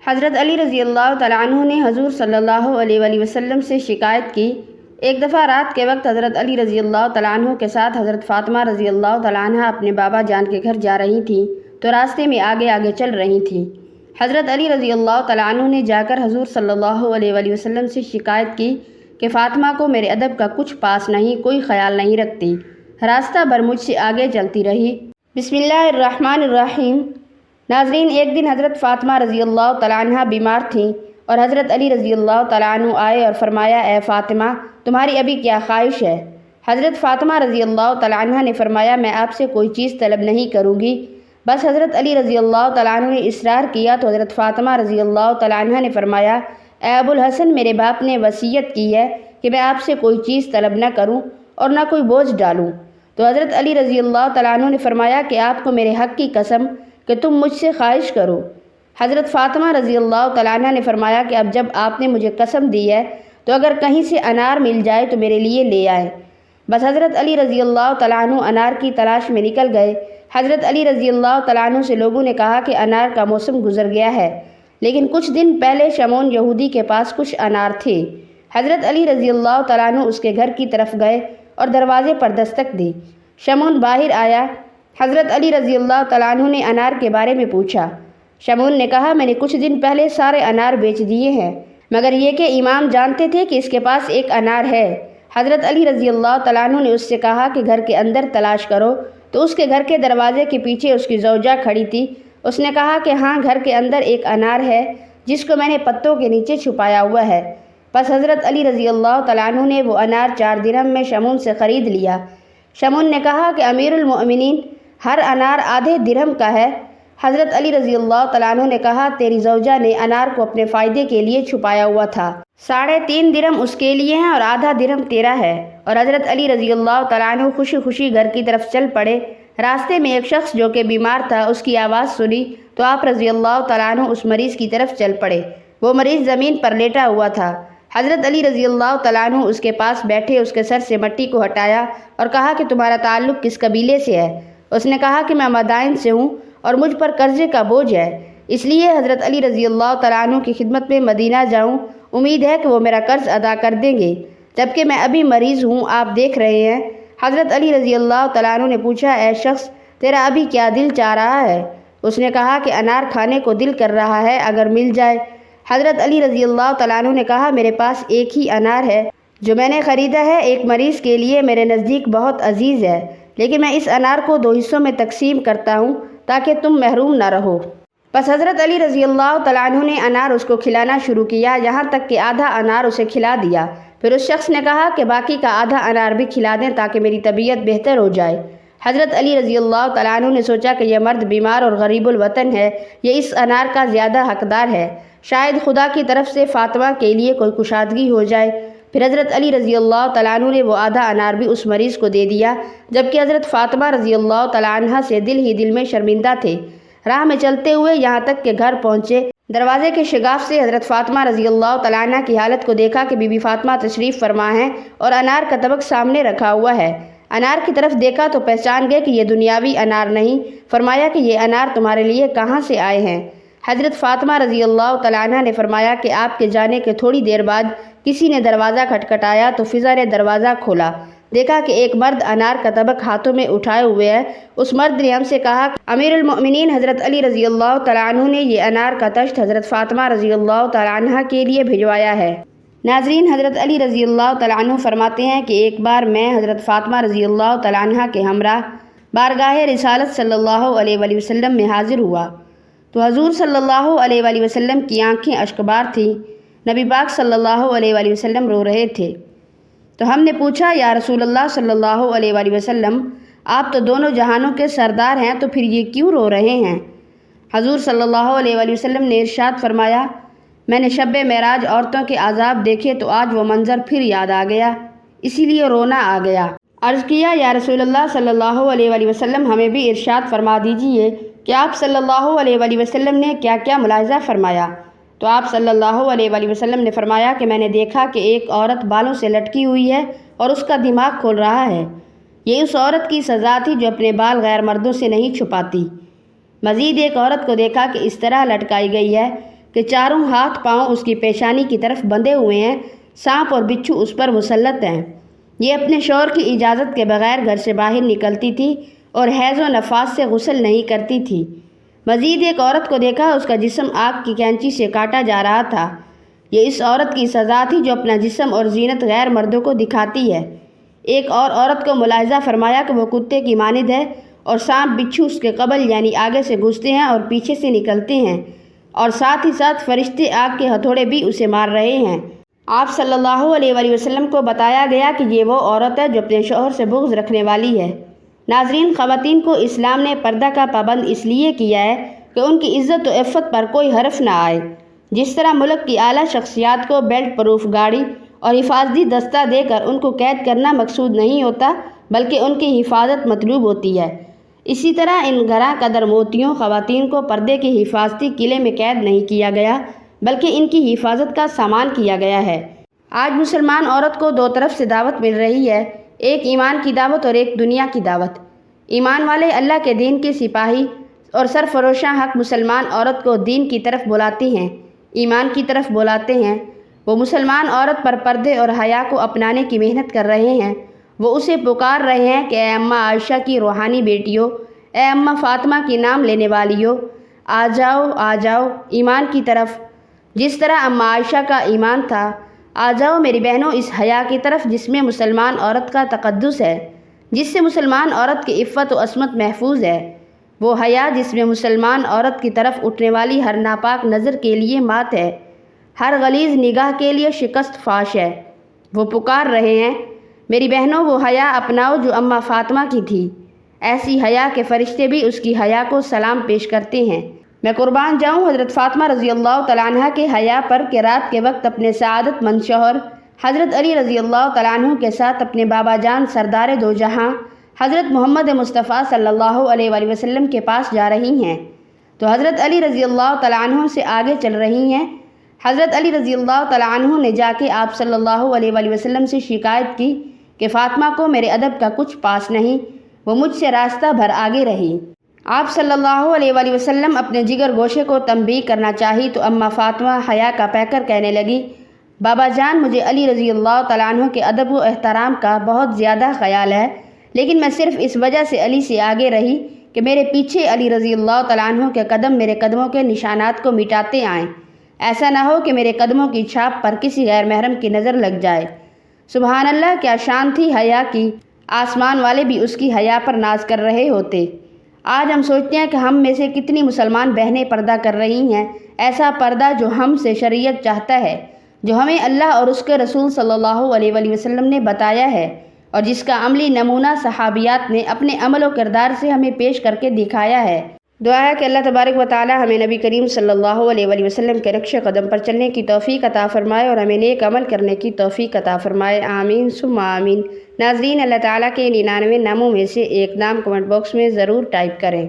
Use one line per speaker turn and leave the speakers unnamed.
حضرت علی رضی اللہ تعالیٰ عنہ نے حضور صلی اللہ علیہ وآلہ وسلم سے شکایت کی۔ ایک دفعہ رات کے وقت حضرت علی رضی اللہ تعالیٰ عنہ کے ساتھ حضرت فاطمہ رضی اللہ تعالیٰ عنہ اپنے بابا جان کے گھر جا رہی تھیں تو راستے میں آگے آگے چل رہی تھیں۔ حضرت علی رضی اللہ تعالیٰ عنہ نے جا کر حضور صلی اللہ علیہ وآلہ وسلم سے شکایت کی کہ فاطمہ کو میرے ادب کا کچھ پاس نہیں، کوئی خیال نہیں رکھتی، راستہ بھر مجھ سے آگے چلتی رہی۔ بسم اللہ الرحمن الرحیم۔ ناظرین، ایک دن حضرت فاطمہ رضی اللہ تعالیٰ عنہ بیمار تھیں اور حضرت علی رضی اللہ تعالیٰ عنہ آئے اور فرمایا، اے فاطمہ، تمہاری ابھی کیا خواہش ہے؟ حضرت فاطمہ رضی اللہ تعالیٰ عنہ نے فرمایا، میں آپ سے کوئی چیز طلب نہیں کروں گی۔ بس حضرت علی رضی اللہ تعالیٰ عنہ نے اصرار کیا تو حضرت فاطمہ رضی اللہ تعالیٰ عنہ نے فرمایا، اے ابو الحسن، میرے باپ نے وصیت کی ہے کہ میں آپ سے کوئی چیز طلب نہ کروں اور نہ کوئی بوجھ ڈالوں۔ تو حضرت علی رضی اللہ تعالیٰ عنہ نے فرمایا کہ آپ کو میرے حق کی قسم کہ تم مجھ سے خواہش کرو۔ حضرت فاطمہ رضی اللہ تعالیٰ عنہ نے فرمایا کہ اب جب آپ نے مجھے قسم دی ہے تو اگر کہیں سے انار مل جائے تو میرے لیے لے آئے۔ بس حضرت علی رضی اللہ تعالیٰ عنہ انار کی تلاش میں نکل گئے۔ حضرت علی رضی اللہ تعالیٰ عنہ سے لوگوں نے کہا کہ انار کا موسم گزر گیا ہے، لیکن کچھ دن پہلے شمعون یہودی کے پاس کچھ انار تھے۔ حضرت علی رضی اللہ تعالیٰ عنہ اس کے گھر کی طرف گئے اور دروازے پر دستک دی۔ شمعون باہر آیا۔ حضرت علی رضی اللہ تعالیٰ عنہ نے انار کے بارے میں پوچھا۔ شمعون نے کہا، میں نے کچھ دن پہلے سارے انار بیچ دیے ہیں، مگر یہ کہ امام جانتے تھے کہ اس کے پاس ایک انار ہے۔ حضرت علی رضی اللہ تعالیٰ عنہ نے اس سے کہا کہ گھر کے اندر تلاش کرو، تو اس کے گھر کے دروازے کے پیچھے اس کی زوجہ کھڑی تھی۔ اس نے کہا کہ ہاں، گھر کے اندر ایک انار ہے جس کو میں نے پتوں کے نیچے چھپایا ہوا ہے۔ بس حضرت علی رضی اللہ تعالیٰ عنہ نے وہ انار 4 درہم میں شمعون سے خرید لیا۔ شمعون نے کہا کہ امیر المؤمنین، ہر انار آدھے درہم کا ہے۔ حضرت علی رضی اللہ تعالیٰ عنہ نے کہا، تیری زوجہ نے انار کو اپنے فائدے کے لیے چھپایا ہوا تھا، 3.5 درہم اس کے لیے ہیں اور آدھا درہم تیرا ہے۔ اور حضرت علی رضی اللہ تعالیٰ عنہ خوشی خوشی گھر کی طرف چل پڑے۔ راستے میں ایک شخص جو کہ بیمار تھا، اس کی آواز سنی تو آپ رضی اللہ تعالیٰ عنہ اس مریض کی طرف چل پڑے۔ وہ مریض زمین پر لیٹا ہوا تھا۔ حضرت علی رضی اللہ تعالیٰ عنہ اس کے پاس بیٹھے، اس کے سر سے مٹی کو ہٹایا اور کہا کہ تمہارا تعلق کس قبیلے سے ہے؟ اس نے کہا کہ میں مدائن سے ہوں اور مجھ پر قرضے کا بوجھ ہے، اس لیے حضرت علی رضی اللہ تعالیٰ عنہ کی خدمت میں مدینہ جاؤں، امید ہے کہ وہ میرا قرض ادا کر دیں گے، جبکہ میں ابھی مریض ہوں، آپ دیکھ رہے ہیں۔ حضرت علی رضی اللہ تعالیٰ عنہ نے پوچھا، اے شخص، تیرا ابھی کیا دل چاہ رہا ہے؟ اس نے کہا کہ انار کھانے کو دل کر رہا ہے، اگر مل جائے۔ حضرت علی رضی اللہ تعالیٰ عنہ نے کہا، میرے پاس ایک ہی انار ہے جو میں نے خریدا ہے، ایک مریض کے لیے میرے نزدیک بہت عزیز ہے، لیکن میں اس انار کو 2 حصوں میں تقسیم کرتا ہوں تاکہ تم محروم نہ رہو۔ بس حضرت علی رضی اللہ تعالیٰ عنہ نے انار اس کو کھلانا شروع کیا، یہاں تک کہ آدھا انار اسے کھلا دیا۔ پھر اس شخص نے کہا کہ باقی کا آدھا انار بھی کھلا دیں تاکہ میری طبیعت بہتر ہو جائے۔ حضرت علی رضی اللہ تعالیٰ عنہ نے سوچا کہ یہ مرد بیمار اور غریب الوطن ہے، یہ اس انار کا زیادہ حقدار ہے، شاید خدا کی طرف سے فاطمہ کے لیے کوئی کشادگی ہو جائے۔ پھر حضرت علی رضی اللہ تعالیٰ عنہ نے وہ آدھا انار بھی اس مریض کو دے دیا، جبکہ حضرت فاطمہ رضی اللہ تعالیٰ عنہ سے دل ہی دل میں شرمندہ تھے۔ راہ میں چلتے ہوئے یہاں تک کہ گھر پہنچے، دروازے کے شگاف سے حضرت فاطمہ رضی اللہ تعالیٰ عنہ کی حالت کو دیکھا کہ بی بی فاطمہ تشریف فرما ہیں اور انار کا طبق سامنے رکھا ہوا ہے۔ انار کی طرف دیکھا تو پہچان گئے کہ یہ دنیاوی انار نہیں۔ فرمایا کہ یہ انار تمہارے لیے کہاں سے آئے ہیں؟ حضرت فاطمہ رضی اللہ تعالیٰ عنہ نے فرمایا کہ آپ کے جانے کے تھوڑی دیر بعد کسی نے دروازہ کھٹکھٹایا تو فضا نے دروازہ کھولا، دیکھا کہ ایک مرد انار کا طبق ہاتھوں میں اٹھائے ہوئے ہے۔ اس مرد نے ہم سے کہا کہ امیر المؤمنین حضرت علی رضی اللہ تعالیٰ عنہ نے یہ انار کا تشت حضرت فاطمہ رضی اللہ تعالیٰ عنہ کے لیے بھجوایا ہے۔ ناظرین، حضرت علی رضی اللہ تعالیٰ عنہ فرماتے ہیں کہ ایک بار میں حضرت فاطمہ رضی اللہ تعالیٰ عنہ کے ہمراہ بارگاہ رسالت صلی اللہ علیہ وآلہ وسلم میں حاضر ہوا تو حضور صلی اللہ علیہ وآلہ وسلم کی آنکھیں اشکبار تھیں۔ نبی پاک صلی اللہ علیہ وآلہ وسلم رو رہے تھے۔ تو ہم نے پوچھا، یا رسول اللہ صلی اللہ علیہ وآلہ وسلم، آپ تو دونوں جہانوں کے سردار ہیں، تو پھر یہ کیوں رو رہے ہیں؟ حضور صلی اللہ علیہ وآلہ وسلم نے ارشاد فرمایا، میں نے شب معراج عورتوں کے عذاب دیکھے تو آج وہ منظر پھر یاد آ گیا، اسی لیے رونا آ گیا۔ عرض کیا، یا رسول اللہ صلی اللہ علیہ وآلہ وسلم، ہمیں بھی ارشاد فرما دیجیے کہ آپ صلی اللہ علیہ وآلہ وسلم نے کیا کیا ملاحظہ فرمایا؟ تو آپ صلی اللہ علیہ وآلہ وسلم نے فرمایا کہ میں نے دیکھا کہ ایک عورت بالوں سے لٹکی ہوئی ہے اور اس کا دماغ کھول رہا ہے، یہ اس عورت کی سزا تھی جو اپنے بال غیر مردوں سے نہیں چھپاتی۔ مزید ایک عورت کو دیکھا کہ اس طرح لٹکائی گئی ہے کہ چاروں ہاتھ پاؤں اس کی پیشانی کی طرف بندھے ہوئے ہیں، سانپ اور بچھو اس پر مسلط ہیں۔ یہ اپنے شوہر کی اجازت کے بغیر گھر سے باہر نکلتی تھی اور حیض و نفاس سے غسل نہیں کرتی تھی۔ مزید ایک عورت کو دیکھا، اس کا جسم آگ کی کینچی سے کاٹا جا رہا تھا۔ یہ اس عورت کی سزا تھی جو اپنا جسم اور زینت غیر مردوں کو دکھاتی ہے۔ ایک اور عورت کو ملاحظہ فرمایا کہ وہ کتے کی مانند ہے اور سانپ بچھو اس کے قبل یعنی آگے سے گھستے ہیں اور پیچھے سے نکلتے ہیں، اور ساتھ ہی ساتھ فرشتے آگ کے ہتھوڑے بھی اسے مار رہے ہیں۔ آپ صلی اللہ علیہ وآلہ وسلم کو بتایا گیا کہ یہ وہ عورت ہے جو اپنے شوہر سے بغض رکھنے والی ہے۔ ناظرین، خواتین کو اسلام نے پردہ کا پابند اس لیے کیا ہے کہ ان کی عزت و عفت پر کوئی حرف نہ آئے۔ جس طرح ملک کی اعلیٰ شخصیات کو بیلٹ پروف گاڑی اور حفاظتی دستہ دے کر ان کو قید کرنا مقصود نہیں ہوتا بلکہ ان کی حفاظت مطلوب ہوتی ہے، اسی طرح ان گراں قدر موتیوں خواتین کو پردے کے حفاظتی قلعے میں قید نہیں کیا گیا بلکہ ان کی حفاظت کا سامان کیا گیا ہے۔ آج مسلمان عورت کو دو طرف سے دعوت مل رہی ہے، ایک ایمان کی دعوت اور ایک دنیا کی دعوت۔ ایمان والے اللہ کے دین کے سپاہی اور سرفروشاں حق مسلمان عورت کو دین کی طرف بلاتے ہیں، ایمان کی طرف بلاتے ہیں۔ وہ مسلمان عورت پر پردے اور حیا کو اپنانے کی محنت کر رہے ہیں۔ وہ اسے پکار رہے ہیں کہ اے اماں عائشہ کی روحانی بیٹیوں، اے اماں فاطمہ کی نام لینے والیوں، آ جاؤ ایمان کی طرف۔ جس طرح اماں عائشہ کا ایمان تھا، آ جاؤ میری بہنوں اس حیا کی طرف جس میں مسلمان عورت کا تقدس ہے، جس سے مسلمان عورت کی عفت و عصمت محفوظ ہے۔ وہ حیا جس میں مسلمان عورت کی طرف اٹھنے والی ہر ناپاک نظر کے لیے مات ہے، ہر غلیظ نگاہ کے لیے شکست فاش ہے۔ وہ پکار رہے ہیں، میری بہنوں وہ حیا اپناؤ جو اماں فاطمہ کی تھی۔ ایسی حیا کے فرشتے بھی اس کی حیا کو سلام پیش کرتے ہیں۔ میں قربان جاؤں حضرت فاطمہ رضی اللہ تعالیٰ عنہ کے حیا پر کہ رات کے وقت اپنے سعادت مند شوہر حضرت علی رضی اللہ تعالیٰ عنہ کے ساتھ اپنے بابا جان سردار دو جہاں حضرت محمد مصطفیٰ صلی اللہ علیہ وآلہ وسلم کے پاس جا رہی ہیں تو حضرت علی رضی اللہ تعالیٰ عنہ سے آگے چل رہی ہیں۔ حضرت علی رضی اللہ تعالیٰ عنہ نے جا کے آپ صلی اللہ علیہ وآلہ وسلم سے شکایت کی کہ فاطمہ کو میرے ادب کا کچھ پاس نہیں، وہ مجھ سے راستہ بھر آگے رہی۔ آپ صلی اللہ علیہ وآلہ وسلم اپنے جگر گوشے کو تنبیہ کرنا چاہی تو اماں فاطمہ حیا کا پیکر کہنے لگی، بابا جان مجھے علی رضی اللہ تعالیٰ عنہ کے ادب و احترام کا بہت زیادہ خیال ہے، لیکن میں صرف اس وجہ سے علی سے آگے رہی کہ میرے پیچھے علی رضی اللہ تعالیٰ عنہ کے قدم میرے قدموں کے نشانات کو مٹاتے آئیں، ایسا نہ ہو کہ میرے قدموں کی چھاپ پر کسی غیر محرم کی نظر لگ جائے۔ سبحان اللہ، کیا شان تھی حیا کی، آسمان والے بھی اس کی حیا پر ناز کر رہے ہوتے۔ آج ہم سوچتے ہیں کہ ہم میں سے کتنی مسلمان بہنیں پردہ کر رہی ہیں، ایسا پردہ جو ہم سے شریعت چاہتا ہے، جو ہمیں اللہ اور اس کے رسول صلی اللہ علیہ وآلہ وسلم نے بتایا ہے اور جس کا عملی نمونہ صحابیات نے اپنے عمل و کردار سے ہمیں پیش کر کے دکھایا ہے۔ دعا ہے کہ اللہ تبارک و تعالی ہمیں نبی کریم صلی اللہ علیہ وآلہ وسلم کے نقش قدم پر چلنے کی توفیق عطا فرمائے اور ہمیں نیک عمل کرنے کی توفیق عطا فرمائے، آمین ثم آمین۔ ناظرین، اللہ تعالیٰ کے 99 ناموں میں سے ایک نام کمنٹ باکس میں ضرور ٹائپ کریں۔